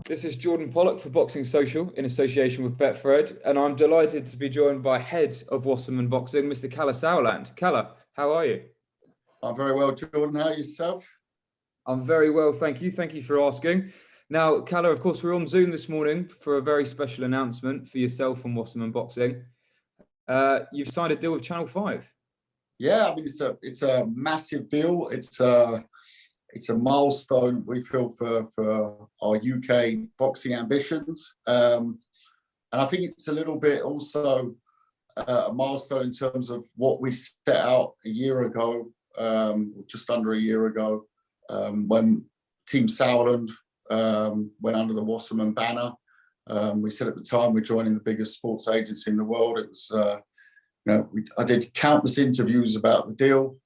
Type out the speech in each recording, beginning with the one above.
This is Jordan Pollock for Boxing Social in association with Betfred, and I'm delighted to be joined by head of Wasserman Boxing, Mr. Kalle Sauerland. Kalle, how are you? I'm very well, Jordan. How are yourself? I'm very well, thank you. Thank you for asking. Now, Kalle, of course, we're on Zoom this morning for a very special announcement for yourself and Wasserman Boxing. You've signed a deal with Channel 5. Yeah, I mean it's a massive deal. It's a milestone we feel for our UK boxing ambitions, and I think it's a little bit also a milestone in terms of what we set out a year ago, just under a year ago, when Team Sauerland went under the Wasserman banner. We said at the time we're joining the biggest sports agency in the world. It was, I did countless interviews about the deal.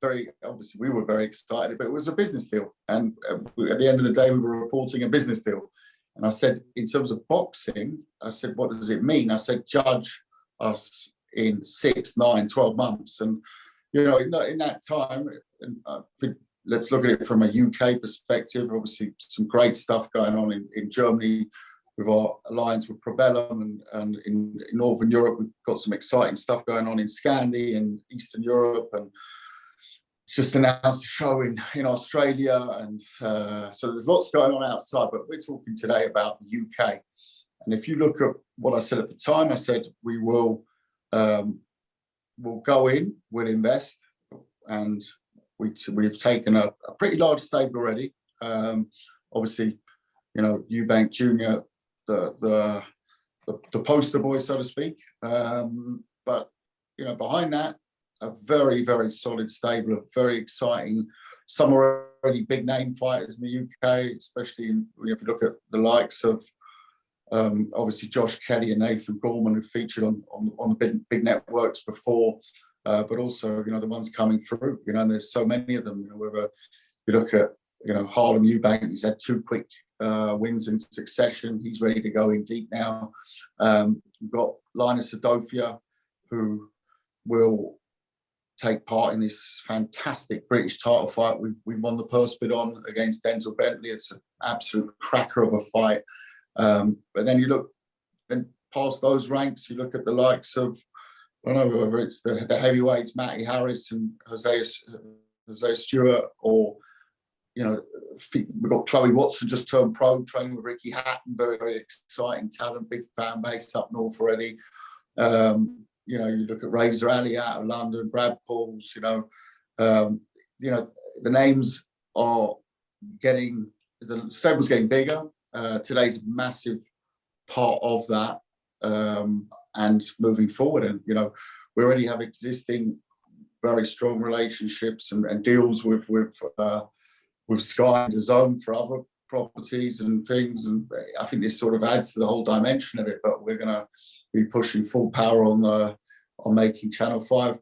Very obviously, we were very excited, but it was a business deal. And at the end of the day, we were reporting a business deal. And I said, in terms of boxing, I said, what does it mean? I said, judge us in 6, 9, 12 months. And, in that time, I think, let's look at it from a UK perspective. Obviously, some great stuff going on in Germany with our alliance with Probellum, and in Northern Europe, we've got some exciting stuff going on in Scandi and Eastern Europe, and just announced a show in Australia. And so there's lots going on outside, but we're talking today about the UK. And if you look at what I said at the time, I said we will we'll go in, we'll invest, and we've taken a pretty large stable already. Obviously, Eubank Jr., the poster boy, so to speak. But behind that, a very, very solid stable of very exciting, some already big name fighters in the UK, especially if you look at the likes of obviously Josh Kelly and Nathan Gorman, who featured on the big networks before, but also the ones coming through. And there's so many of them. Whether you look at Harlem Eubank, he's had 2 quick wins in succession. He's ready to go in deep now. We've got Linus Adofia, who will take part in this fantastic British title fight. We won the purse bid on against Denzel Bentley. It's an absolute cracker of a fight. But then you look and past those ranks, you look at the likes of, I don't know whether it's the heavyweights, Matty Harris and Jose Stewart, or we've got Chloe Watson just turned pro, training with Ricky Hatton, very, very exciting talent, big fan base up north already. You look at Razor Ali out of London, Brad Pauls, the names are the stable's getting bigger. Today's a massive part of that, and moving forward. And, we already have existing very strong relationships and deals with Sky and DAZN for other properties and things, and I think this sort of adds to the whole dimension of it. But we're going to be pushing full power on making Channel 5.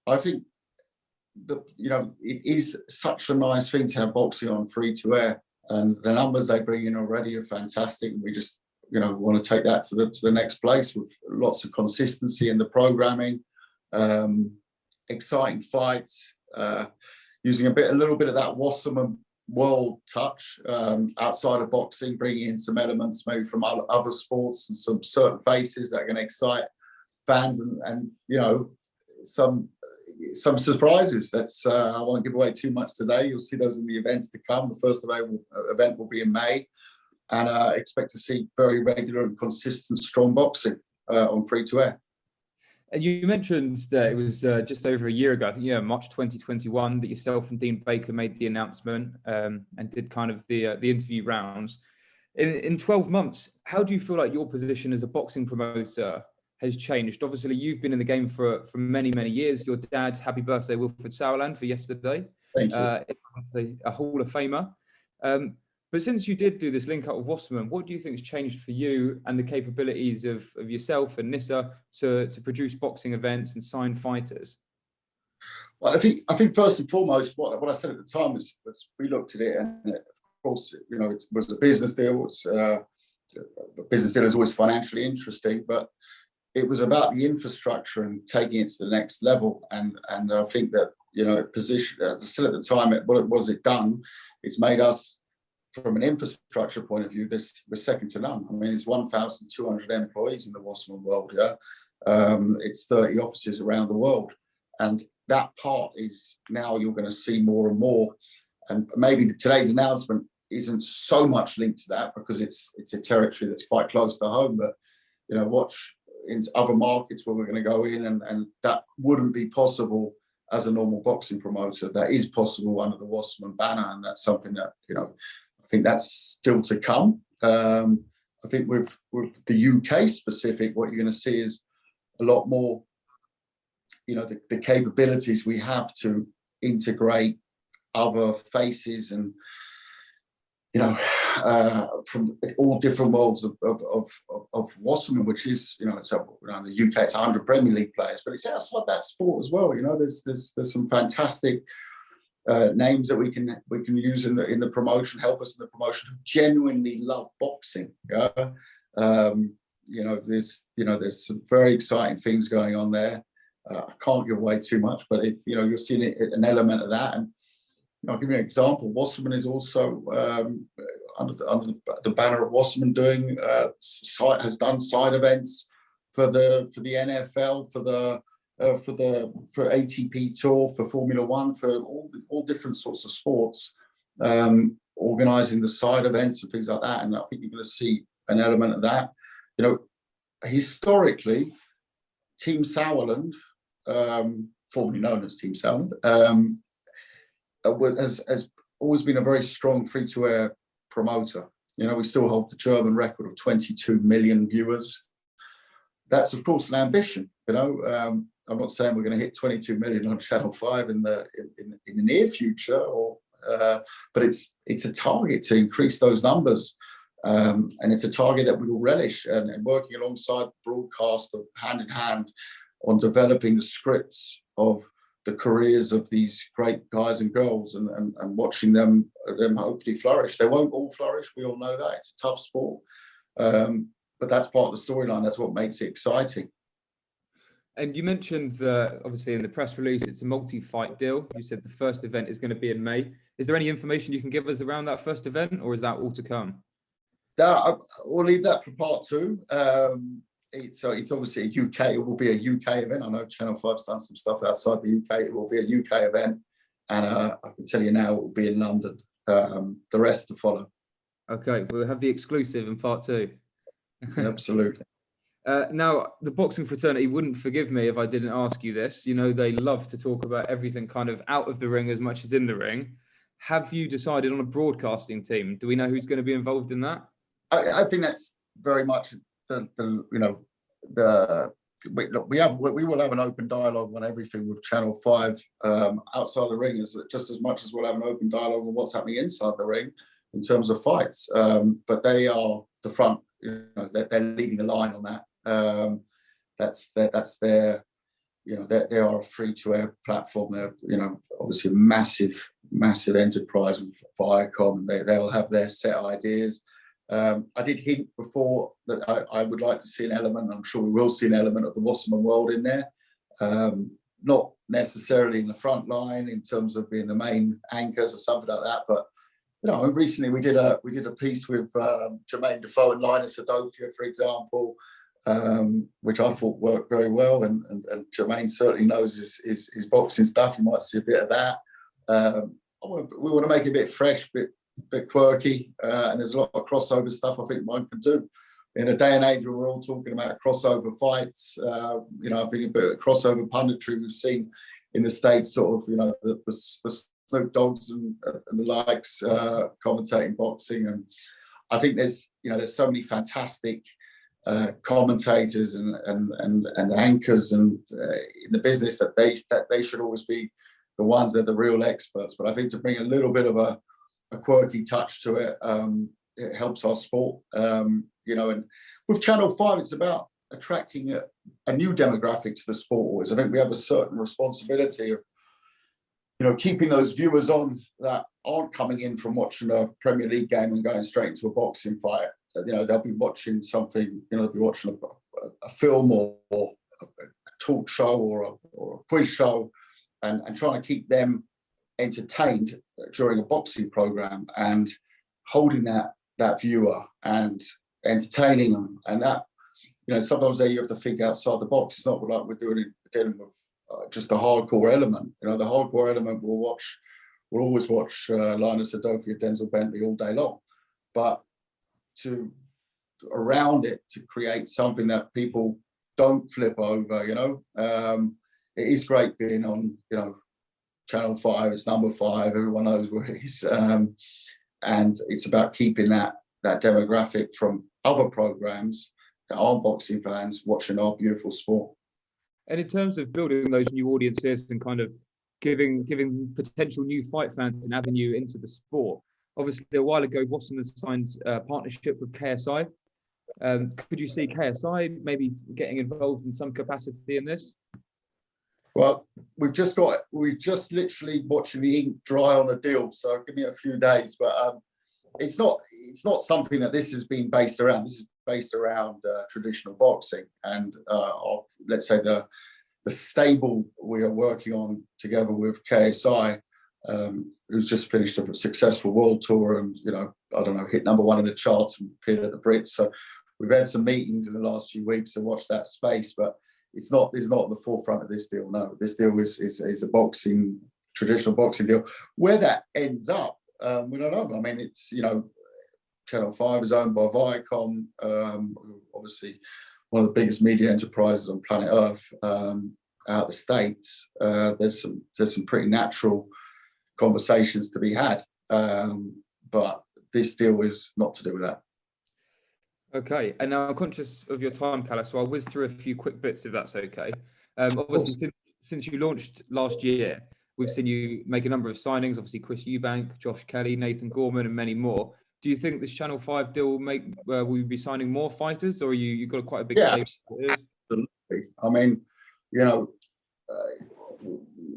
I think it is such a nice thing to have boxing on free to air, and the numbers they bring in already are fantastic. We just want to take that to the next place with lots of consistency in the programming, exciting fights, using a little bit of that Wasserman world touch outside of boxing, bringing in some elements maybe from other sports and some certain faces that are going to excite fans, and some surprises. I won't give away too much today. You'll see those in the events to come. The first event will be in May, and expect to see very regular and consistent strong boxing on free to air. And you mentioned that it was just over a year ago, I think, March 2021, that yourself and Dean Baker made the announcement and did kind of the interview rounds. In 12 months, how do you feel like your position as a boxing promoter has changed? Obviously, you've been in the game for many, many years. Your dad, happy birthday, Wilfred Sauerland, for yesterday. Thank you. A Hall of Famer. But since you did do this link up with Wasserman, what do you think has changed for you and the capabilities of yourself and Nissa to produce boxing events and sign fighters? Well, I think first and foremost, what I said at the time was we looked at it, and of course, it was a business deal. A business deal is always financially interesting, but it was about the infrastructure and taking it to the next level. And I think that, position, still at the time, what has it done? It's made us, from an infrastructure point of view, we're second to none. I mean, it's 1,200 employees in the Wasserman world. Yeah, it's 30 offices around the world, and that part is now you're going to see more and more. And maybe today's announcement isn't so much linked to that because it's a territory that's quite close to home. But watch in other markets where we're going to go in, and that wouldn't be possible as a normal boxing promoter. That is possible under the Wasserman banner, and that's something that I think that's still to come. I think with the UK specific, what you're going to see is a lot more, the capabilities we have to integrate other faces and, from all different worlds of Wasserman, which is, it's around the UK, it's 100 Premier League players, but it's outside that sport as well. There's some fantastic names that we can use in the promotion, help us in the promotion, who genuinely love boxing. Yeah, there's some very exciting things going on there. I can't give away too much, but you're seeing an element of that. And I'll give you an example. Wasserman is also under the banner of Wasserman has done side events for the NFL, for ATP Tour, for Formula One, for all different sorts of sports, organising the side events and things like that. And I think you're going to see an element of that. Historically, Team Sauerland, formerly known as Team Sauerland, has always been a very strong free-to-air promoter. We still hold the German record of 22 million viewers. That's, of course, an ambition. I'm not saying we're going to hit 22 million on Channel 5 in the near future, but it's a target to increase those numbers. And it's a target that we will relish, and working alongside the broadcaster hand in hand on developing the scripts of the careers of these great guys and girls, and watching them hopefully flourish. They won't all flourish. We all know that. It's a tough sport. But that's part of the storyline. That's what makes it exciting. And you mentioned that obviously in the press release, it's a multi-fight deal. You said the first event is going to be in May. Is there any information you can give us around that first event, or is that all to come? We'll leave that for part two. It's obviously a UK. It will be a UK event. I know Channel 5's done some stuff outside the UK. It will be a UK event, and I can tell you now it will be in London. The rest to follow. Okay, we'll have the exclusive in part two. Absolutely. Now, the boxing fraternity wouldn't forgive me if I didn't ask you this. They love to talk about everything kind of out of the ring as much as in the ring. Have you decided on a broadcasting team? Do we know who's going to be involved in that? I think that's very much we will have an open dialogue on everything with Channel 5 outside the ring, just as much as we'll have an open dialogue on what's happening inside the ring in terms of fights. But they are the front. They're leading the line on that. That's their. They are a free-to-air platform. They're obviously a massive enterprise with Viacom. They'll have their set ideas. I did hint before that I would like to see an element, I'm sure we will see an element of the Wasserman world in there. Not necessarily in the front line in terms of being the main anchors or something like that, but recently we did a piece with Jermaine Defoe and Linus Adofia, for example, which I thought worked very well, and Jermaine certainly knows his boxing stuff. You might see a bit of that. We want to make it a bit fresh, bit quirky, and there's a lot of crossover stuff I think one can do. In a day and age where we're all talking about crossover fights, I think a bit of crossover punditry we've seen in the States, sort of, the Snoop Dogs and the likes commentating boxing, and I think there's so many fantastic commentators and anchors and in the business that they should always be the ones that are the real experts. But I think to bring a little bit of a quirky touch to it, it helps our sport. And with Channel 5, it's about attracting a new demographic to the sport always. I think we have a certain responsibility of keeping those viewers on that aren't coming in from watching a Premier League game and going straight into a boxing fight. They'll be watching something, they'll be watching a film or a talk show or a quiz show, and trying to keep them entertained during a boxing program, and holding that viewer and entertaining them, and that, sometimes there you have to think outside the box. It's not like we're dealing with just a hardcore element. The hardcore element we'll always watch Linus Adofia, Denzel Bentley all day long, but around it to create something that people don't flip over. It is great being on Channel 5. It's number 5. Everyone knows where it is, and it's about keeping that demographic from other programs that aren't boxing fans watching our beautiful sport. And in terms of building those new audiences and kind of giving potential new fight fans an avenue into the sport, obviously a while ago Wasserman signed a partnership with KSI. Could you see KSI maybe getting involved in some capacity in this? Well, we've just literally watching the ink dry on the deal, so give me a few days. But it's not something that this has been based around. This is based around traditional boxing, and let's say the stable we are working on together with KSI, who's just finished a successful world tour, and hit number 1 in the charts and appeared at the Brits. So we've had some meetings in the last few weeks to watch that space, but it's not at the forefront of this deal. No, this deal is a traditional boxing deal. Where that ends up, we don't know. I mean, it's Channel 5 is owned by Viacom, obviously one of the biggest media enterprises on planet Earth. Out the States, there's some pretty natural conversations to be had, but this deal is not to do with that. Okay, and now I'm conscious of your time, Kalle, so I'll whiz through a few quick bits if that's okay. Obviously, since you launched last year, we've seen you make a number of signings. Obviously, Chris Eubank, Josh Kelly, Nathan Gorman, and many more. Do you think this Channel 5 deal will you be signing more fighters, or you've got quite a big stable? Absolutely. I mean,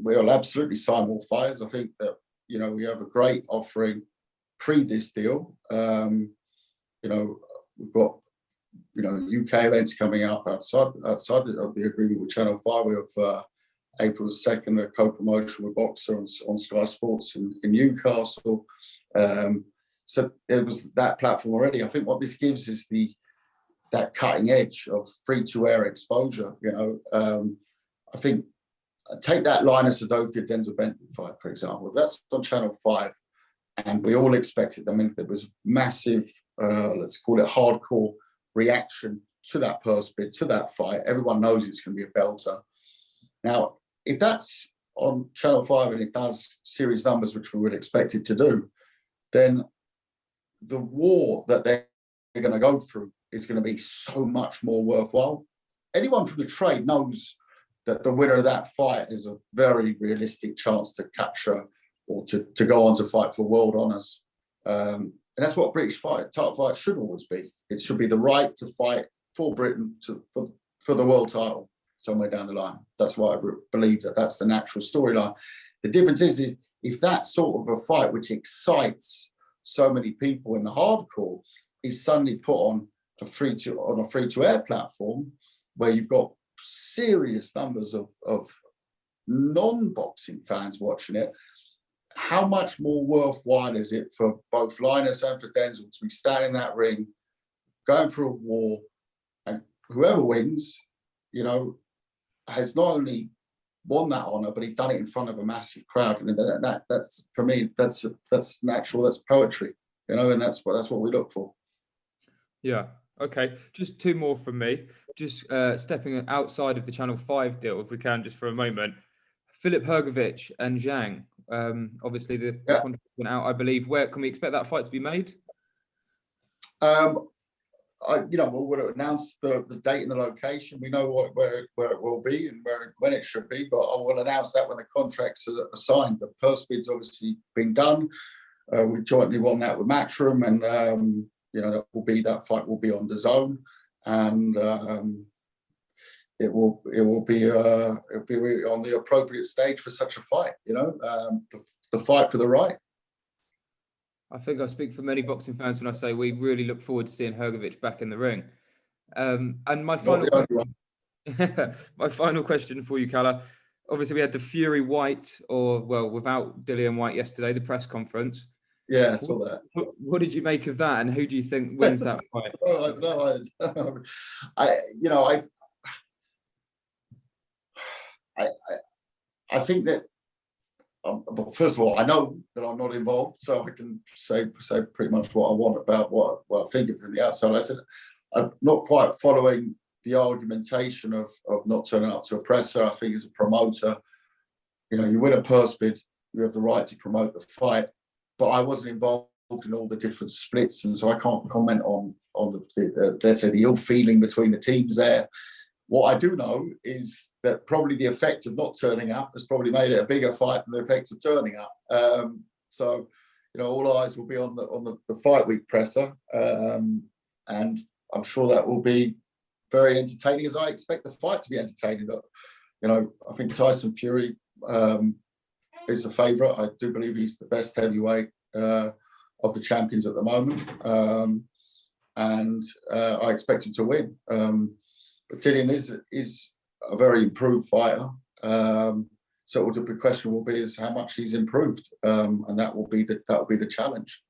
we'll absolutely sign more fighters. I think that we have a great offering pre this deal. We've got UK events coming up outside of the agreement with Channel 5. We have April 2nd, a co-promotion with Boxer on Sky Sports in Newcastle. So there was that platform already. I think what this gives is that cutting edge of free-to-air exposure. I think take that Linus Adofia Denzel Bentley fight, for example. If that's on Channel 5, and we all expected. I mean, there was massive, let's call it hardcore reaction to that purse bid, to that fight. Everyone knows it's going to be a belter. Now, if that's on Channel 5 and it does series numbers, which we would expect it to do, then the war that they're going to go through is going to be so much more worthwhile. Anyone from the trade knows that the winner of that fight is a very realistic chance to capture or to go on to fight for world honours. And that's what British title fight should always be. It should be the right to fight for Britain for the world title somewhere down the line. That's why I believe that's the natural storyline. The difference is if that sort of a fight, which excites so many people in the hardcore, is suddenly put on a free-to-air platform where you've got serious numbers of non-boxing fans watching it, how much more worthwhile is it for both Linus and for Denzel to be standing in that ring, going for a war, and whoever wins, has not only won that honour, but he's done it in front of a massive crowd. And that's for me, that's natural, that's poetry, and that's what we look for. Yeah. Okay. Just two more from me. Just stepping outside of the Channel 5 deal, if we can, just for a moment. Philip Hrgovic and Zhang. Obviously, the contract went out, I believe. Where can we expect that fight to be made? We'll announce the date and the location. We know where it will be and when it should be, but I will announce that when the contracts are signed. The purse bid's obviously been done. We jointly won that with Matchroom, and that fight will be on the zone, and it will be on the appropriate stage for such a fight. The fight for the right. I think I speak for many boxing fans when I say we really look forward to seeing Hrgovic back in the ring. And my final question for you, Kalle. Obviously, we had the Fury-Whyte, without Dillian Whyte yesterday, the press conference. Yeah, I saw that. What did you make of that, and who do you think wins that fight? Oh, I don't know. I think that. But first of all, I know that I'm not involved, so I can say pretty much what I want about what I think from the outside. I said I'm not quite following the argumentation of not turning up to a presser. I think as a promoter, you win a purse bid, you have the right to promote the fight. But I wasn't involved in all the different splits, and so I can't comment on the let's say the ill feeling between the teams there. What I do know is that probably the effect of not turning up has probably made it a bigger fight than the effect of turning up. So, all eyes will be on the fight week presser, and I'm sure that will be very entertaining, as I expect the fight to be entertaining. But, I think Tyson Fury is a favourite. I do believe he's the best heavyweight of the champions at the moment, and I expect him to win. But Dillian is a very improved fighter. So the big question will be is how much he's improved, and that will be the challenge.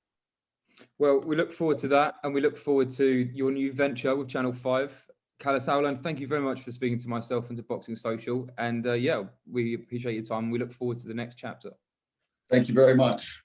Well, we look forward to that, and we look forward to your new venture with Channel 5. Kalle Sauerland, thank you very much for speaking to myself and to Boxing Social. And we appreciate your time. We look forward to the next chapter. Thank you very much.